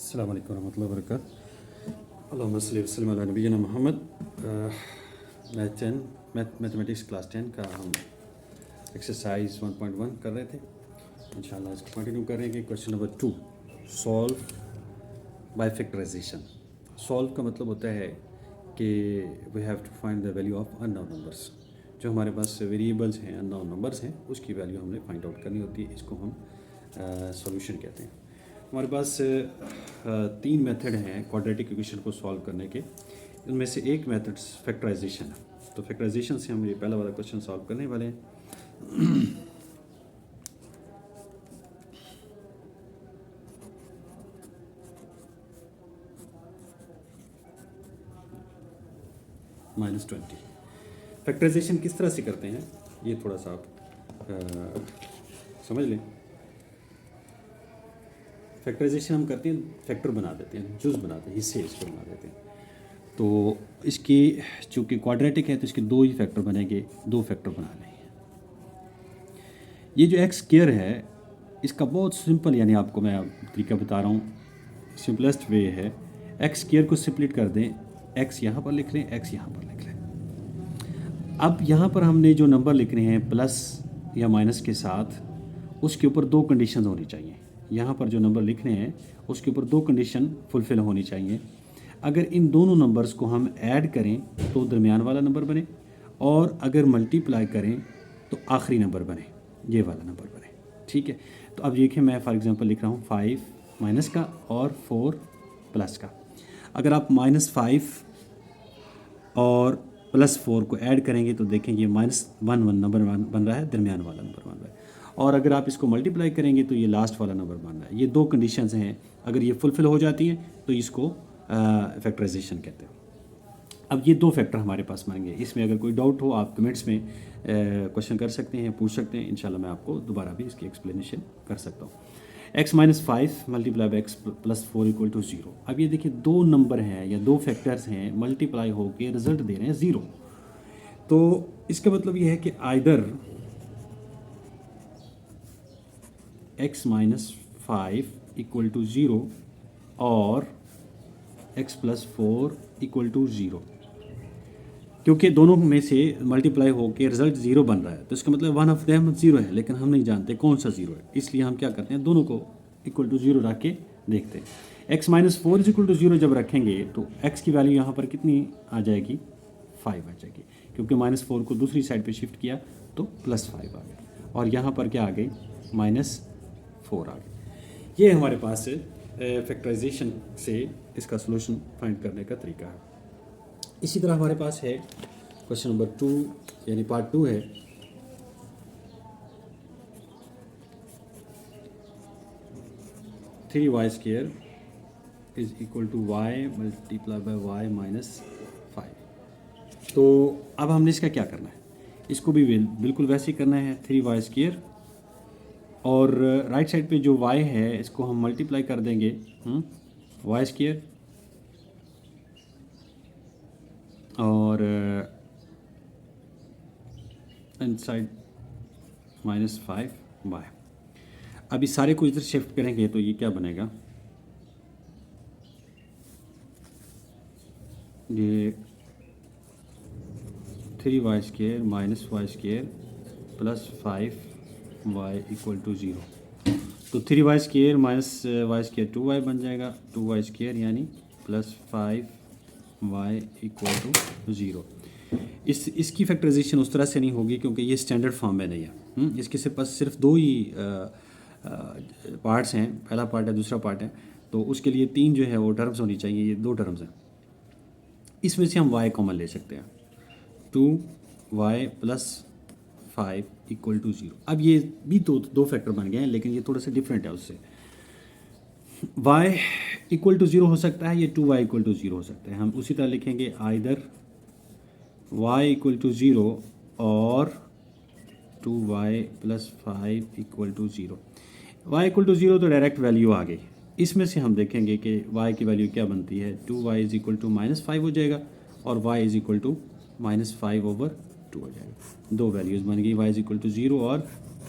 अस्सलाम वालेकुम रहमतुल्लाहि व बरकातहू। अल्लाहुम्मा सल्लि व सल्लिम अला नबीना मोहम्मद। मैथमेटिक्स क्लास 10 का हम एक्सरसाइज 1.1 कर रहे थे। इंशाल्लाह इसको कंटिन्यू करेंगे। Question number 2, solve by factorisation. Solve का मतलब होता है कि we have to find the value of unknown numbers. जो हमारे पास वेरिएबल्स हैं, अननोन नंबर्स हैं, उसकी वैल्यू हमने फाइंड आउट करनी होती है। इसको हम सॉल्यूशन कहते हैं। हमारे पास 3 मेथड हैं क्वाड्रेटिक इक्वेशन को सॉल्व करने के। इनमें से एक मेथड फैक्टराइजेशन है। तो फैक्टराइजेशन से हम ये पहला वाला क्वेश्चन सॉल्व करने वाले हैं। -20। फैक्टराइजेशन किस तरह से करते हैं ये थोड़ा सा आप समझ लें। फैक्टराइजेशन हम करते हैं, फैक्टर बना देते हैं, जुज़ बनाते हैं, हिस्से इसको बना देते हैं। तो इसकी चूँकि क्वाड्रेटिक है तो इसके 2 ही फैक्टर बनेंगे, 2 फैक्टर बनाने हैं। ये जो एक्स स्क्वायर है इसका बहुत सिंपल, यानी आपको मैं तरीका बता रहा हूँ, सिंपलेस्ट वे है। एक्स स्क्वायर को स्प्लिट कर दें, एक्स यहाँ पर लिख लें, एक्स यहाँ पर लिख लें। अब यहाँ पर हमने जो नंबर लिखने हैं प्लस या माइनस के साथ, उसके ऊपर 2 कंडीशन होनी चाहिए। यहाँ पर जो नंबर लिखने हैं उसके ऊपर 2 कंडीशन फुलफ़िल होनी चाहिए। अगर इन दोनों नंबर्स को हम ऐड करें तो दरमियान वाला नंबर बने, और अगर मल्टीप्लाई करें तो आखिरी नंबर बने, ये वाला नंबर बने। ठीक है, तो अब देखिए मैं फॉर एग्जांपल लिख रहा हूँ 5 माइनस का और 4 प्लस का। अगर आप -5 और +4 को ऐड करेंगे तो देखेंगे -1 नंबर बन रहा है, दरमियान वाला नंबर बन रहा है। और अगर आप इसको मल्टीप्लाई करेंगे तो ये लास्ट वाला नंबर बन रहा है। ये 2 कंडीशंस हैं, अगर ये फुलफ़िल हो जाती हैं तो इसको फैक्टराइजेशन कहते हैं। अब ये 2 फैक्टर हमारे पास बनेंगे। इसमें अगर कोई डाउट हो आप कमेंट्स में क्वेश्चन कर सकते हैं, पूछ सकते हैं। इंशाल्लाह मैं आपको दोबारा भी इसकी एक्सप्लेनेशन कर सकता हूँ। x - 5 multiply by x + 4 = 0। अब ये देखिए 2 नंबर हैं या 2 फैक्टर्स हैं, मल्टीप्लाई होके रिजल्ट दे रहे हैं 0। तो इसका मतलब ये है कि आइदर x - 5 = 0 और x + 4 = 0, क्योंकि दोनों में से मल्टीप्लाई होकर रिजल्ट 0 बन रहा है। तो इसका मतलब वन ऑफ देम 0 है, लेकिन हम नहीं जानते कौन सा 0 है। इसलिए हम क्या करते हैं, दोनों को =0 रख के देखते हैं। x - 4 = 0 जब रखेंगे तो x की वैल्यू यहाँ पर कितनी आ जाएगी, 5 आ जाएगी, क्योंकि -4 को दूसरी साइड पे शिफ्ट किया तो +5 आ गया, और यहाँ पर क्या आ गई, -4 आ गई। ये हमारे पास फैक्टराइजेशन से इसका सोल्यूशन फाइंड करने का तरीका है। इसी तरह हमारे पास है क्वेश्चन नंबर 2, यानी पार्ट 2 है। Three y square = y multiply by y - 5। तो अब हमने इसका क्या करना है, इसको भी बिल्कुल वैसे ही करना है, 3y², और राइट साइड पे जो y है इसको हम मल्टीप्लाई कर देंगे y², और इनसाइड -5y। अब इस सारे को इधर शिफ्ट करेंगे तो ये क्या बनेगा, ये 3y² - y² + 5y = 0। तो 3y² - y² 2y बन जाएगा, 2y² यानी +5y = 0। इसकी फैक्टराइजेशन उस तरह से नहीं होगी क्योंकि ये स्टैंडर्ड फॉर्म में नहीं है। इसके सिर्फ 2 ही पार्ट्स हैं, पहला पार्ट है, दूसरा पार्ट है। तो उसके लिए 3 जो है वो टर्म्स होनी चाहिए, ये 2 टर्म्स हैं। इसमें से हम y कॉमन ले सकते हैं, 2y + 5 = 0। अब ये भी 2 फैक्टर बन गए हैं, लेकिन ये थोड़ा सा डिफरेंट है उससे। y = 0 हो सकता है, ये 2y = 0 हो सकता है। हम उसी तरह लिखेंगे, आइदर y = 0 और 2y + 5 = 0। y = 0 तो डायरेक्ट वैल्यू आ गई। इसमें से हम देखेंगे कि y की वैल्यू क्या बनती है, 2y = -5 हो जाएगा, और y = -5/2 हो जाएगा। 2 वैल्यूज़ बन गई, y = 0 और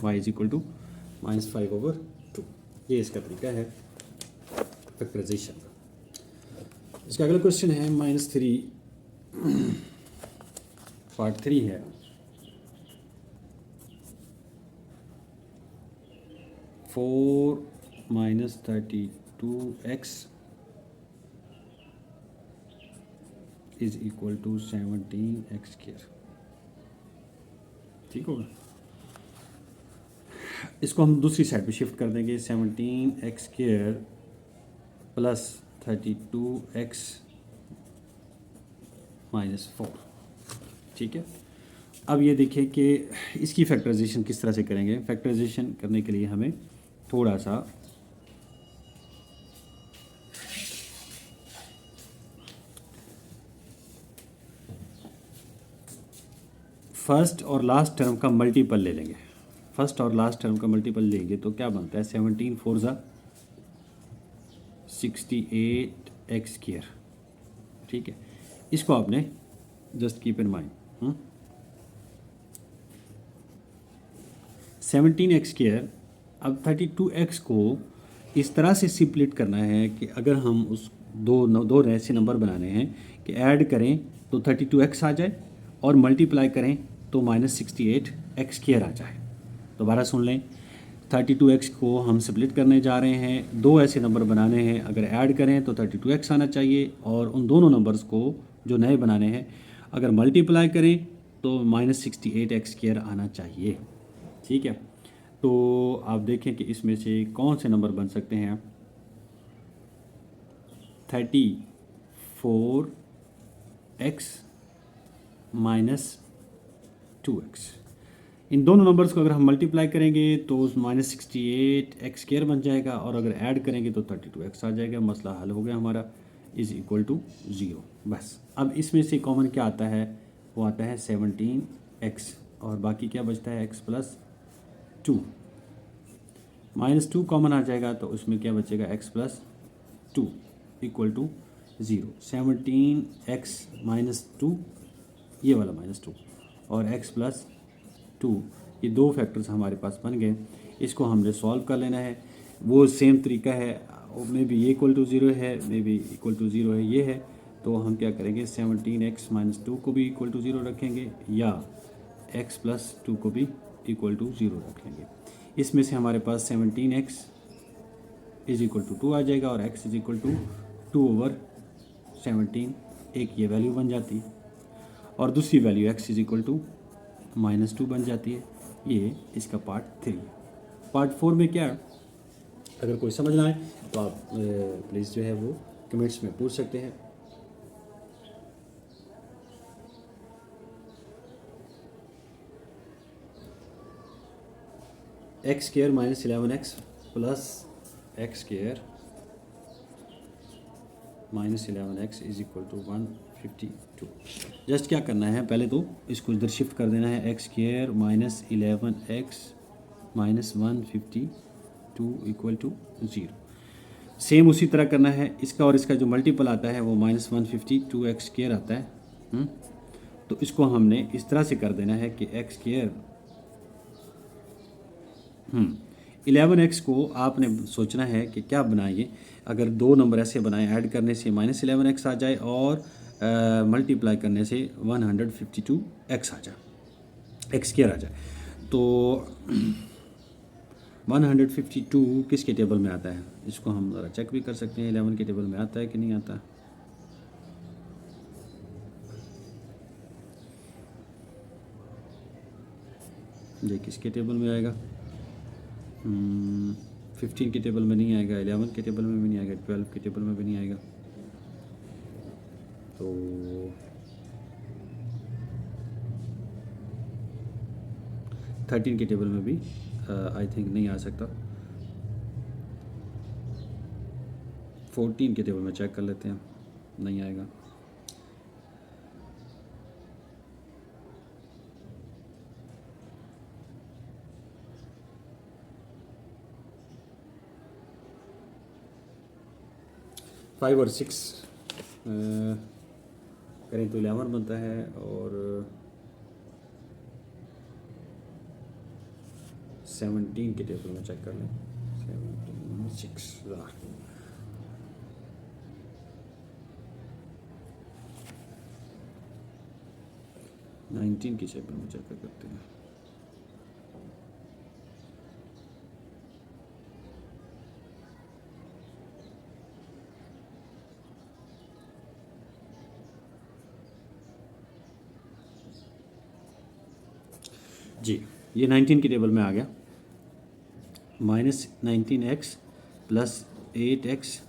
y = -5/2। ये इसका तरीका है फैक्टराइजेशन। इसका अगला क्वेश्चन है -3 पार्ट 3 है। Four -32x is equal to 17x²। ठीक होगा। इसको हम दूसरी साइड पे शिफ्ट कर देंगे। 17x² plus 32x -4। ठीक है। अब ये देखिए कि इसकी फैक्टराइजेशन किस तरह से करेंगे। फैक्टराइजेशन करने के लिए हमें थोड़ा सा फर्स्ट और लास्ट टर्म का मल्टीपल ले लेंगे। फर्स्ट और लास्ट टर्म का मल्टीपल लेंगे तो क्या बनता है 17 4 ज़ा 68x²। ठीक है। इसको आपने just keep in mind. 17x²। अब 32x को इस तरह से स्प्लिट करना है कि अगर हम उस दो ऐसे नंबर बनाने हैं कि ऐड करें तो 32x आ जाए और मल्टीप्लाई करें तो -68x² आ जाए। दोबारा सुन लें। 32x को हम स्प्लिट करने जा रहे हैं, दो ऐसे नंबर बनाने हैं, अगर ऐड करें तो 32x आना चाहिए और उन दोनों नंबर्स को जो नए बनाने हैं अगर मल्टीप्लाई करें तो -68x² आना चाहिए। ठीक है। तो आप देखें कि इसमें से कौन से नंबर बन सकते हैं। 34x -2x। इन दोनों नंबर्स को अगर हम मल्टीप्लाई करेंगे तो -68x² बन जाएगा और अगर ऐड करेंगे तो 32x आ जाएगा। मसला हल हो गया हमारा। Is equal to 0। बस अब इसमें से कॉमन क्या आता है, वो आता है 17x और बाकी क्या बचता है x + 2। -2 कॉमन आ जाएगा तो उसमें क्या बचेगा x + 2 इक्वल टू 0। 17x -2 ये वाला -2 और x + 2 ये दो फैक्टर्स हमारे पास बन गए। इसको हमने सॉल्व कर लेना है। वो सेम तरीका है, मे बी इक्वल टू 0 है, मे बी इक्वल टू 0 है, ये है। तो हम क्या करेंगे 17x -2 को भी इक्वल टू 0 रखेंगे या x + 2 को भी इक्वल टू 0 रख लेंगे। इसमें से हमारे पास 17x इज इक्वल टू 2 आ जाएगा और x इज इक्वल टू 2/17 एक ये वैल्यू बन जाती है और दूसरी value x is equal to -2 बन जाती है। ये इसका पार्ट 3। पार्ट 4 में क्या है, अगर कोई समझ ना आए तो आप प्लीज़ जो है वो कमेंट्स में पूछ सकते हैं। x² -11x plus x² -11x is equal to 152। Just क्या करना है, पहले तो इसको इधर शिफ्ट कर देना है। x² -11x -152 equal to 0। Same उसी तरह करना है। इसका और इसका जो मल्टीपल आता है वो -152x² आता है। तो इसको हमने इस तरह से कर देना है कि x² 11x को आपने सोचना है कि क्या बनाइए। अगर दो नंबर ऐसे बनाए, ऐड करने से -11x आ जाए और मल्टीप्लाई करने से 152x आ जाए, x² आ जाए। तो 152 किसके टेबल में आता है, इसको हम ज़रा चेक भी कर सकते हैं 11 के टेबल में आता है कि नहीं आता। ये किसके टेबल में आएगा, 15 के टेबल में नहीं आएगा, 11 के टेबल में भी नहीं आएगा, 12 के टेबल में भी नहीं आएगा। तो 13 के टेबल में भी आई थिंक नहीं आ सकता। 14 के टेबल में चेक कर लेते हैं, नहीं आएगा। फाइव और 6 करें तो 11 बनता है और 17 के टेबल में चेक कर लें। 17 6 19 की शेप में हम चेक करते हैं। जी, ये 19 की टेबल में आ गया। -19x plus 8x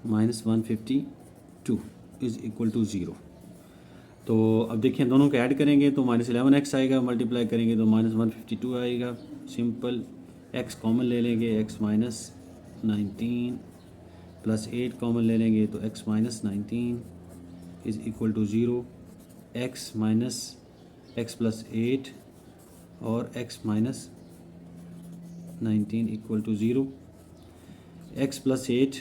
minus 152 is equal to 0। तो अब देखिए दोनों को ऐड करेंगे तो -11x आएगा, मल्टीप्लाई करेंगे तो -152 आएगा। सिंपल, x कॉमन ले लेंगे, x माइनस 19 प्लस 8 कॉमन ले लेंगे तो x minus 19 is equal to 0। x minus x plus 8 और x minus 19 equal to 0। x plus 8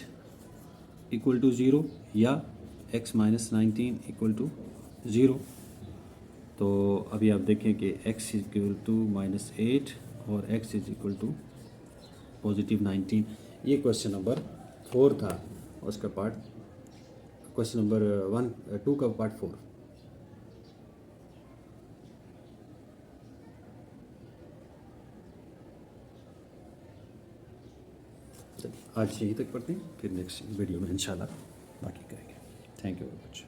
equal to 0 या x माइनस 19 इक्वल टू 0। तो अभी आप देखें कि x इक्वल टू -8 और x इज इक्वल टू +19। ये क्वेश्चन नंबर 4 था, उसका पार्ट क्वेश्चन नंबर 2 का पार्ट 4। आज यहीं तक पढ़ते हैं, फिर नेक्स्ट वीडियो में इंशाल्लाह बाकी करेंगे। Thank you very much.